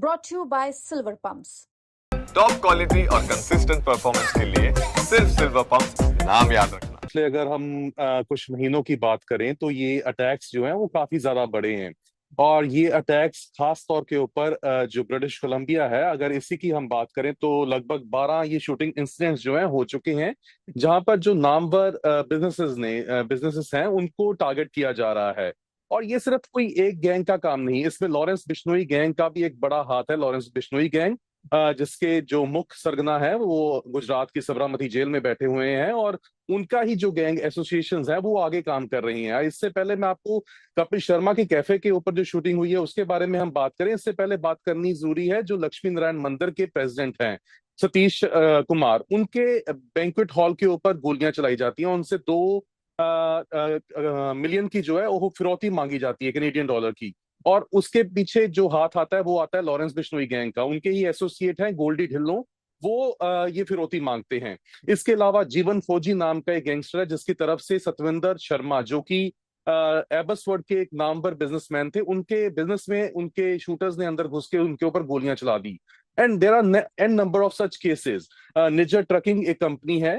brought to you by Silver Pumps. Top quality और consistent performance के लिए सिर्फ सिल्वर पंप नाम याद रखना। इसलिए अगर हम कुछ महीनों की बात करें तो ये अटैक्स जो हैं वो काफी ज्यादा बड़े हैं। और ये अटैक्स खास तौर के ऊपर जो ब्रिटिश कोलंबिया है, अगर इसी की हम बात करें तो लगभग 12 ये शूटिंग इंसिडेंट्स जो हैं हो चुके हैं, जहां पर जो नामवर बिजनेसेस हैं उनको टारगेट किया जा रहा है। और ये सिर्फ कोई एक गैंग का काम नहीं, इसमें लॉरेंस बिश्नोई गैंग का भी एक बड़ा हाथ है। लॉरेंस बिश्नोई गैंग जिसके जो मुख्य सरगना है वो गुजरात की सबरामती जेल में बैठे हुए हैं, और उनका ही जो गैंग एसोसिएशंस है वो आगे काम कर रही हैं। इससे पहले मैं आपको कपिल शर्मा के कैफे के ऊपर जो शूटिंग हुई है उसके बारे में हम बात करें, इससे पहले बात करनी जरूरी है जो लक्ष्मी नारायण मंदिर के प्रेसिडेंट हैं सतीश कुमार, उनके बैंक्वेट हॉल के ऊपर गोलियां चलाई जाती हैं। उनसे 2 मिलियन की जो है वो फिरौती मांगी जाती है, कैनेडियन डॉलर की। और उसके पीछे जो हाथ आता है वो आता है लॉरेंस बिश्नोई गैंग का। उनके ही एसोसिएट हैं गोल्डी ढिल्लों, वो ये फिरौती मांगते हैं। इसके अलावा जीवन फौजी नाम का एक गैंगस्टर है जिसकी तरफ से सतविंदर शर्मा, जो कि एबसवर्ड के एक नामवर बिजनेसमैन थे, उनके बिजनेस में उनके शूटर्स ने अंदर घुस के उनके ऊपर गोलियां चला दी। And there are a number of such cases. Nijjar trucking एक कंपनी है,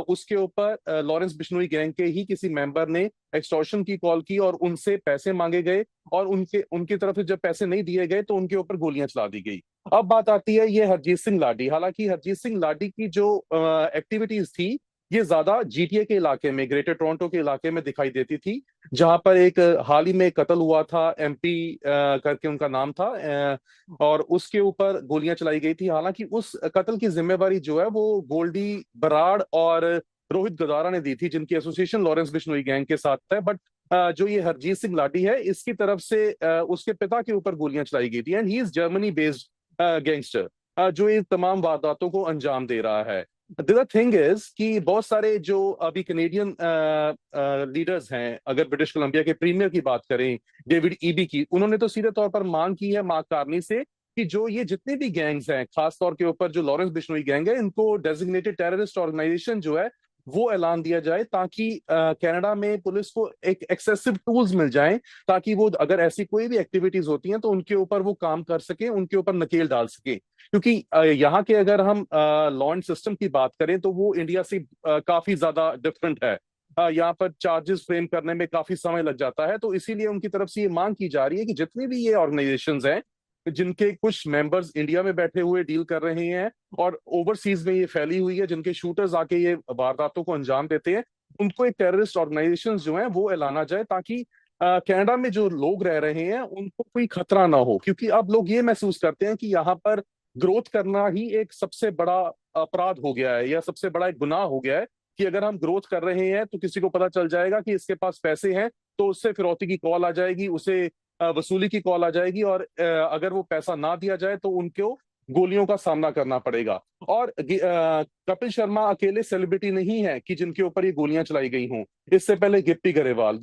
उसके ऊपर लॉरेंस बिश्नोई गैंग के ही किसी मेंबर ने एक्सटॉर्शन की कॉल की और उनसे पैसे मांगे गए, और उनके उनकी तरफ से जब पैसे नहीं दिए गए तो उनके ऊपर गोलियां चला दी गई। अब बात आती है ये हरजीत सिंह लाडी। हालांकि हरजीत सिंह लाडी की जो एक्टिविटीज थी ये ज्यादा जीटीए के इलाके में, ग्रेटर टोरंटो के इलाके में दिखाई देती थी, जहां पर एक हाल ही में कत्ल हुआ था, एमपी करके उनका नाम था, और उसके ऊपर गोलियां चलाई गई थी। हालांकि उस कत्ल की जिम्मेवारी जो है वो गोल्डी बराड़ और रोहित गदारा ने दी थी, जिनकी एसोसिएशन लॉरेंस बिश्नोई गैंग के साथ है। बट जो ये हरजीत सिंह लाडी है, इसकी तरफ से उसके पिता के ऊपर गोलियां चलाई गई थी, and he is Germany based gangster जो ये तमाम वारदातों को अंजाम दे रहा है। द थिंग इज कि बहुत सारे जो अभी कनेडियन लीडर्स हैं, अगर ब्रिटिश कोलंबिया के प्रीमियर की बात करें, डेविड ईबी की, उन्होंने तो सीधे तौर पर मांग की है मार्क कार्नी से कि जो ये जितने भी गैंग्स हैं, खास तौर के ऊपर जो लॉरेंस बिश्नोई गैंग है, इनको डेजिग्नेटेड टेररिस्ट ऑर्गेनाइजेशन जो है वो ऐलान दिया जाए, ताकि कनाडा में पुलिस को एक एक्सेसिव टूल्स मिल जाएं, ताकि वो अगर ऐसी कोई भी एक्टिविटीज होती हैं तो उनके ऊपर वो काम कर सके, उनके ऊपर नकेल डाल सके। क्योंकि यहाँ के अगर हम लॉ एंड सिस्टम की बात करें तो वो इंडिया से काफी ज्यादा डिफरेंट है। यहाँ पर चार्जेस फ्रेम करने में काफी समय लग जाता है, तो इसीलिए उनकी तरफ से ये मांग की जा रही है कि जितनी भी ये ऑर्गेनाइजेशंस हैं जिनके कुछ मेंबर्स इंडिया में बैठे हुए डील कर रहे हैं और ओवरसीज में ये फैली हुई है, जिनके शूटर्स आके ये वारदातों को अंजाम देते हैं, उनको एक टेररिस्ट ऑर्गेनाइजेशंस जो हैं वो ऐलाना जाए, ताकि कनाडा में जो लोग रह रहे हैं उनको कोई खतरा ना हो। क्योंकि अब लोग ये महसूस करते हैं कि यहाँ पर ग्रोथ करना ही एक सबसे बड़ा अपराध हो गया है, या सबसे बड़ा एक गुनाह हो गया है, कि अगर हम ग्रोथ कर रहे हैं तो किसी को पता चल जाएगा कि इसके पास पैसे हैं, तो उससे फिरौती की कॉल आ जाएगी, उसे वसूली की कॉल आ जाएगी, और अगर वो पैसा ना दिया जाए तो उनको गोलियों का सामना करना पड़ेगा। और कपिल शर्मा अकेले सेलिब्रिटी नहीं है कि जिनके ऊपर ये गोलियां चलाई गई हों। इससे पहले गिप्पी गरेवाल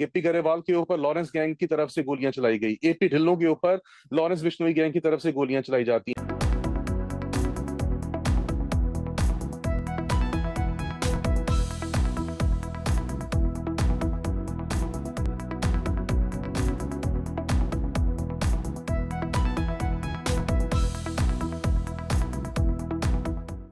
के ऊपर लॉरेंस गैंग की तरफ से गोलियां चलाई गई, एपी ढिल्लों के ऊपर लॉरेंस बिश्नोई गैंग की तरफ से गोलियां चलाई जाती हैं।